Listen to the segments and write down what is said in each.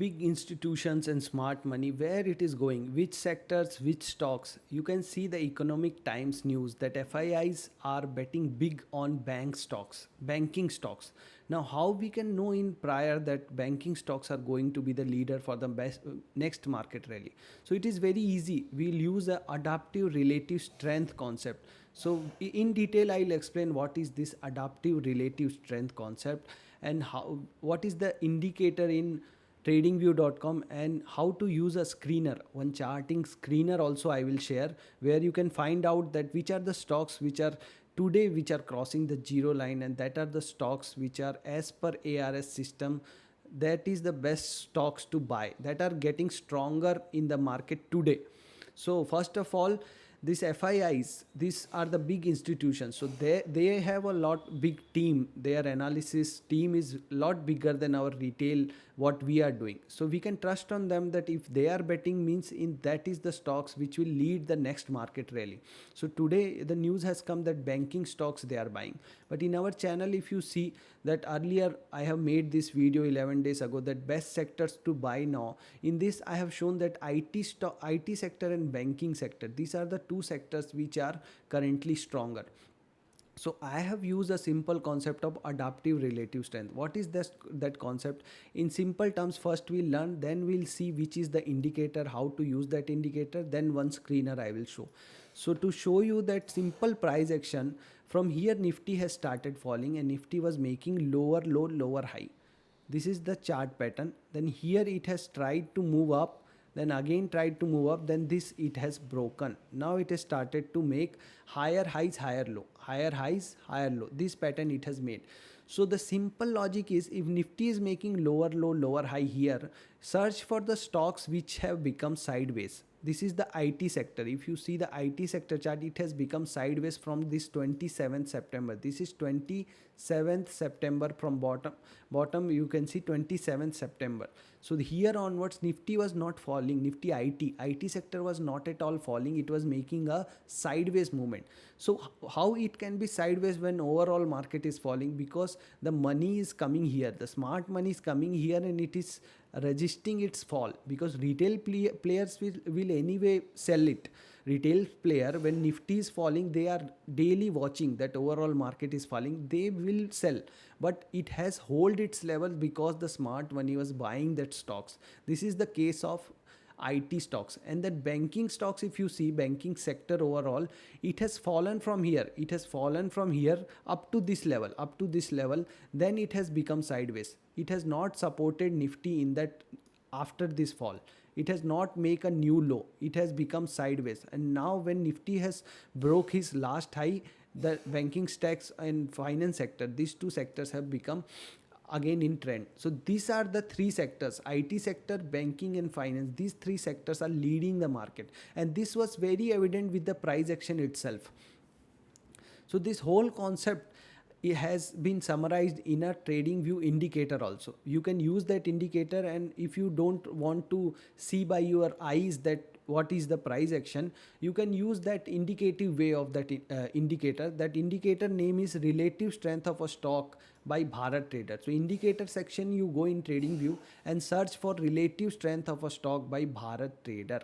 big institutions and smart money, where it is going, which sectors, which stocks. You can see the Economic Times news that FIIs are betting big on banking stocks. Now, how we can know in prior that banking stocks are going to be the leader for the best next market rally? So it is very easy. We'll use a adaptive relative strength concept. So in detail, I'll explain what is this adaptive relative strength concept, and how, what is the indicator in tradingview.com, and how to use a screener, one charting screener also I will share, where you can find out that which are the stocks which are today which are crossing the zero line, and that are the stocks which are as per ARS system, that is the best stocks to buy, that are getting stronger in the market today. So first of all, these FIIs, these are the big institutions. So they have a lot big team. Their analysis team is a lot bigger than our retail what we are doing. So we can trust on them that if they are betting means in that is the stocks which will lead the next market rally. So today the news has come that banking stocks they are buying. But in our channel, if you see that earlier I have made this video 11 days ago that best sectors to buy now. In this I have shown that IT sector and banking sector, these are the two sectors which are currently stronger. So I have used a simple concept of adaptive relative strength. What is this, that concept? In simple terms, first we'll learn, then we'll see which is the indicator, how to use that indicator, then one screener I will show. So to show you that simple price action, from here Nifty has started falling and Nifty was making lower low, lower high. This is the chart pattern. Then here it has tried to move up, then again tried to move up, then this it has broken. Now it has started to make higher highs, higher low, higher highs, higher low. This pattern it has made. So the simple logic is, if Nifty is making lower low, lower high here, search for the stocks which have become sideways. This is the IT sector. If you see the IT sector chart, it has become sideways from this 27th September. This is 27th September from bottom you can see 27th September. So here onwards Nifty was not falling. Nifty IT sector was not at all falling. It was making a sideways movement. So how it can be sideways when overall market is falling? Because the money is coming here, the smart money is coming here, and it is resisting its fall, because retail players will anyway sell it. Retail player, when Nifty is falling, they are daily watching that overall market is falling, they will sell, but it has hold its level because the smart money was buying that stocks. This is the case of IT stocks. And then banking stocks, if you see banking sector overall, it has fallen from here, up to this level, then it has become sideways. It has not supported Nifty in that. After this fall, it has not make a new low, it has become sideways. And now when Nifty has broke his last high, the banking stocks and finance sector, these two sectors have become again in trend. So these are the three sectors: IT sector, banking and finance. These three sectors are leading the market, and this was very evident with the price action itself. So this whole concept, it has been summarized in a trading view indicator also. You can use that indicator, and if you don't want to see by your eyes that what is the price action, you can use that indicative way of that indicator. That indicator name is relative strength of a stock by Bharat Trader. So indicator section, you go in trading view and search for relative strength of a stock by Bharat Trader.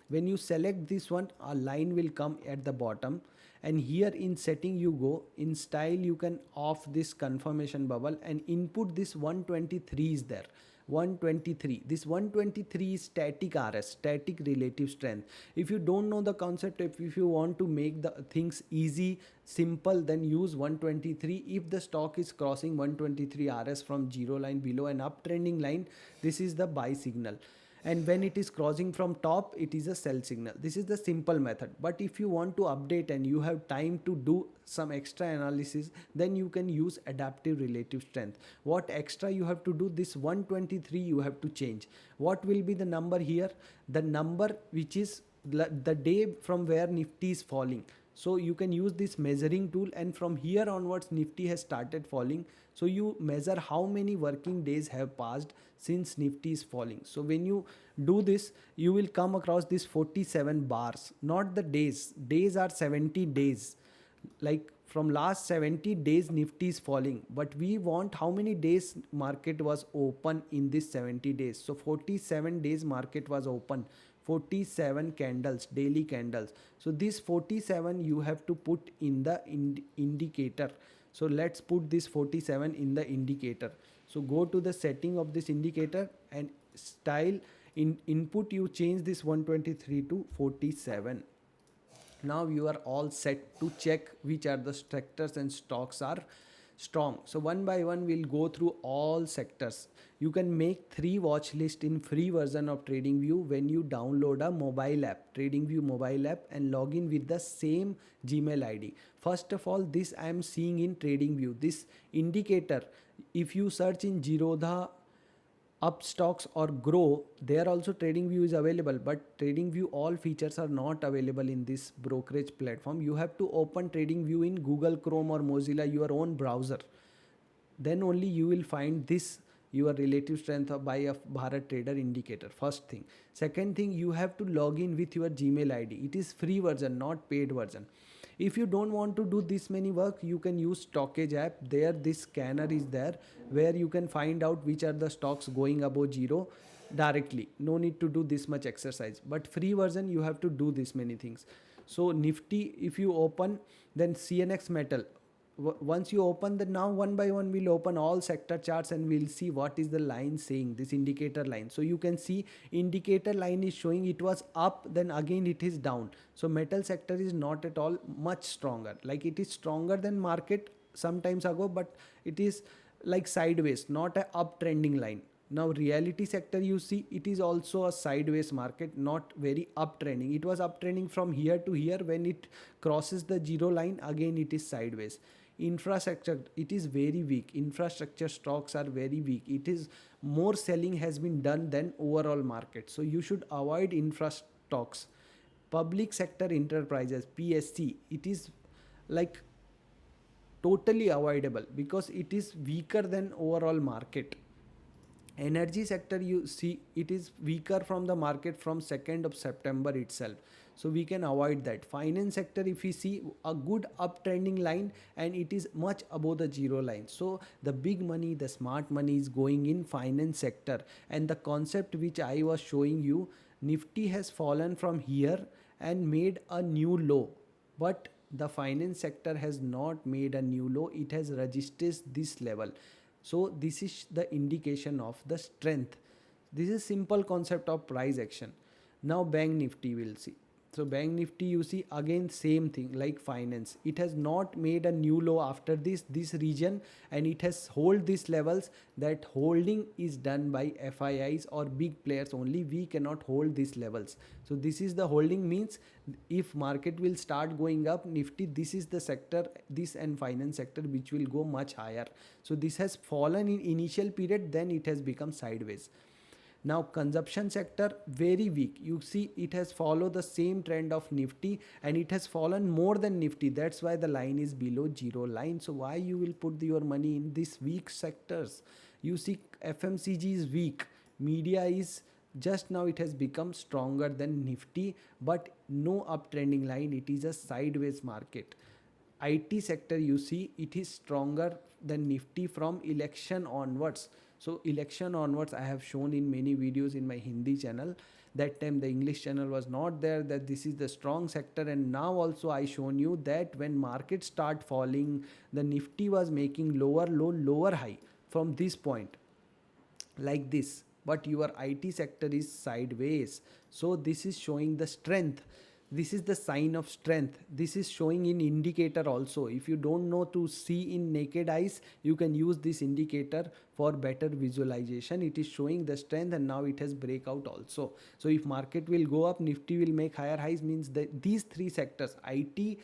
When you select this one, a line will come at the bottom, and here in setting you go, in style you can off this confirmation bubble and input this 123 is there. 123, this 123 is static RS, static relative strength. If you don't know the concept, if you want to make the things easy, simple, then use 123. If the stock is crossing 123 RS from zero line below an uptrending line, this is the buy signal, and when it is crossing from top, it is a sell signal. This is the simple method. But if you want to update and you have time to do some extra analysis, then you can use adaptive relative strength. What extra you have to do? This 123 you have to change. What will be the number here? The number which is the day from where Nifty is falling. So you can use this measuring tool, and from here onwards Nifty has started falling. So you measure how many working days have passed since Nifty is falling. So when you do this, you will come across this 47 bars, not the days. Days are 70 days. Like from last 70 days Nifty is falling, but we want how many days market was open in this 70 days. So 47 days market was open, 47 candles, daily candles. So this 47 you have to put in the indicator. So let's put this 47 in the indicator. So go to the setting of this indicator and style in input, you change this 123 to 47. Now you are all set to check which are the sectors and stocks are strong. So one by one we'll go through all sectors. You can make 3 watch list in free version of TradingView when you download a mobile app, TradingView mobile app, and log in with the same Gmail ID. First of all, this I am seeing in TradingView, this indicator. If you search in Zerodha up stocks or grow, there also TradingView is available, but TradingView all features are not available in this brokerage platform. You have to open TradingView in Google Chrome or Mozilla, your own browser. Then only you will find this your relative strength by a Bharat trader indicator. First thing. Second thing, you have to log in with your Gmail ID. It is free version, not paid version. If you don't want to do this many work, you can use Stockage app. There this scanner is there where you can find out which are the stocks going above zero directly. No need to do this much exercise, but free version you have to do this many things. So Nifty, if you open, then CNX metal, once you open the, now one by one we'll open all sector charts and we'll see what is the line saying, this indicator line. So you can see indicator line is showing it was up, then again it is down. So metal sector is not at all much stronger, like it is stronger than market sometimes ago, but it is like sideways, not a uptrending line. Now reality sector, you see it is also a sideways market, not very uptrending. It was uptrending from here to here. When it crosses the zero line, again it is sideways. Infrastructure, it is very weak. Infrastructure stocks are very weak. It is more selling has been done than overall market. So you should avoid infra stocks. Public sector enterprises, PSC, it is like totally avoidable because it is weaker than overall market. Energy sector, you see it is weaker from the market from 2nd of September itself, so we can avoid that. Finance sector, if we see a good uptrending line and it is much above the zero line, so the big money, the smart money is going in finance sector. And the concept which I was showing you, Nifty has fallen from here and made a new low, but the finance sector has not made a new low, it has registered this level. So this is the indication of the strength. This is simple concept of price action. Now bank Nifty we'll see. So bank Nifty, you see again same thing like finance. It has not made a new low after this region, and it has hold these levels. That holding is done by FIIs or big players only. We cannot hold these levels. So this is the holding, means if market will start going up, Nifty, this is the sector, this and finance sector which will go much higher. So this has fallen in initial period, then it has become sideways. Now consumption sector very weak. You see it has followed the same trend of Nifty and it has fallen more than Nifty. That's why the line is below zero line. So why you will put your money in these weak sectors? You see FMCG is weak. Media is just now it has become stronger than Nifty, but no uptrending line. It is a sideways market. IT sector, you see it is stronger than Nifty from election onwards. So election onwards, I have shown in many videos in my Hindi channel. That time the English channel was not there, that this is the strong sector. And now also I shown you that when markets start falling, the Nifty was making lower low, lower high from this point like this. But your IT sector is sideways. So this is showing the strength. This is the sign of strength. This is showing in indicator also. If you don't know to see in naked eyes, you can use this indicator for better visualization. It is showing the strength and now it has breakout also. So if market will go up, Nifty will make higher highs, means that these three sectors, IT,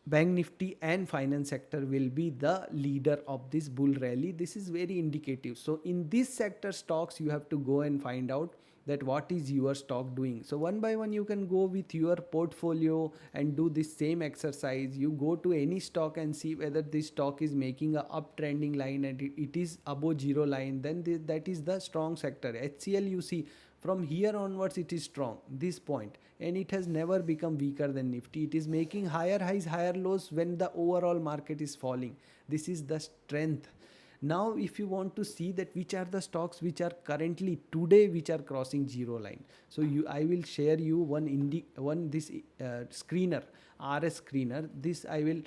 Bank Nifty and finance sector will be the leader of this bull rally. This is very indicative. So in this sector stocks, you have to go and find out that what is your stock doing. So one by one you can go with your portfolio and do this same exercise. You go to any stock and see whether this stock is making a uptrending line and it is above zero line, then that is the strong sector. HCL, you see From here onwards it is strong, this point, and it has never become weaker than Nifty. It is making higher highs, higher lows when the overall market is falling. This is the strength. Now if you want to see that which are the stocks which are currently today which are crossing zero line, so I will share you one this screener, RS screener. This I will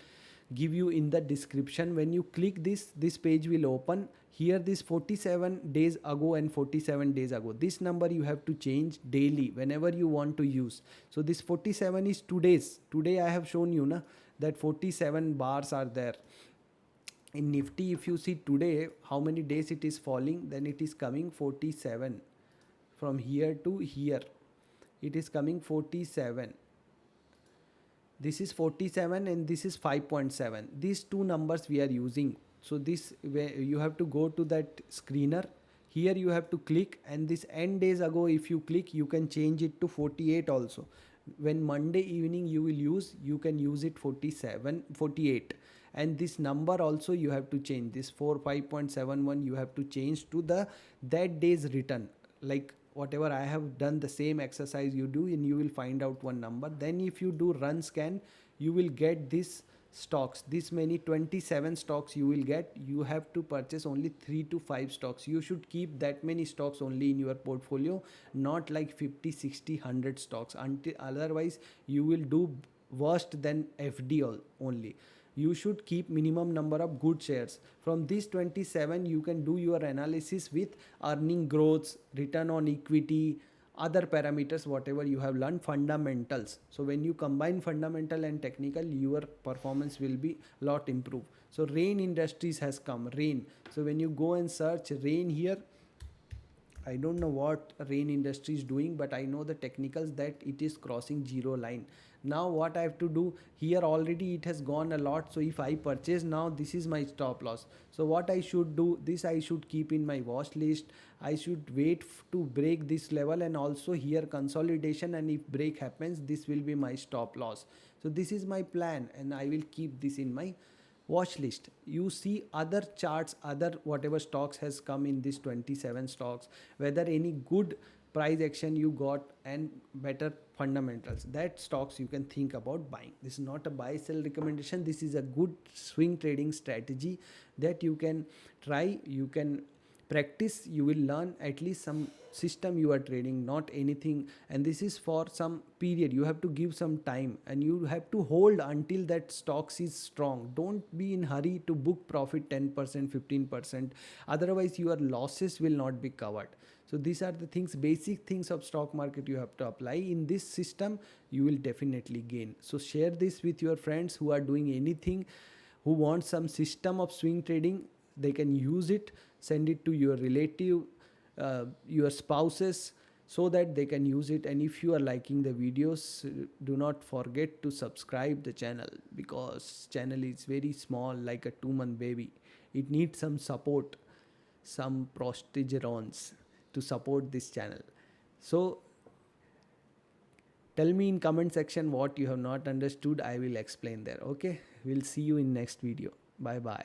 give you in the description. When you click this page will open. Here this 47 days ago and 47 days ago, this number you have to change daily whenever you want to use. So this 47 is today I have shown you na, that 47 bars are there in Nifty. If you see today how many days it is falling, then it is coming 47. From here to here it is coming 47. This is 47 and this is 5.7. These two numbers we are using. So this you have to go to that screener. Here you have to click, and this end days ago if you click, you can change it to 48 also. When Monday evening you will use, you can use it 47, 48. And this number also you have to change. This 45.71 you have to change to the that day's return. Like whatever I have done, the same exercise you do, and you will find out one number. Then if you do run scan, you will get this stocks, this many 27 stocks you will get. You have to purchase only 3 to 5 stocks. You should keep that many stocks only in your portfolio, not like 50, 60, 100 stocks, until otherwise you will do worst than FD only. You should keep minimum number of good shares. From these 27 you can do your analysis with earning growths, return on equity, other parameters, whatever you have learned, fundamentals. So when you combine fundamental and technical, your performance will be lot improved. So Rain Industries has come, Rain. So when you go and search Rain here, I don't know what Rain Industry is doing, but I know the technicals that it is crossing zero line. Now what I have to do here, already it has gone a lot. So if I purchase now, this is my stop loss. So what I should do, this I should keep in my watch list. I should wait to break this level, and also here consolidation, and if break happens, this will be my stop loss. So this is my plan, and I will keep this in my watch list. You see other charts, other whatever stocks has come in this 27 stocks, whether any good price action you got and better fundamentals, that stocks you can think about buying. This is not a buy sell recommendation. This is a good swing trading strategy that you can try, you can practice, you will learn at least some system you are trading, not anything. And this is for some period, you have to give some time, and you have to hold until that stocks is strong. Don't be in hurry to book profit 10%, 15%, otherwise your losses will not be covered. So these are the things, basic things of stock market you have to apply. In this system you will definitely gain. So share this with your friends who are doing anything, who want some system of swing trading. They can use it, send it to your relative, your spouses, so that they can use it. And if you are liking the videos, do not forget to subscribe the channel, because channel is very small, like a 2-month baby. It needs some support, some prostegerons to support this channel. So tell me in comment section what you have not understood. I will explain there. Okay, we'll see you in next video. Bye bye.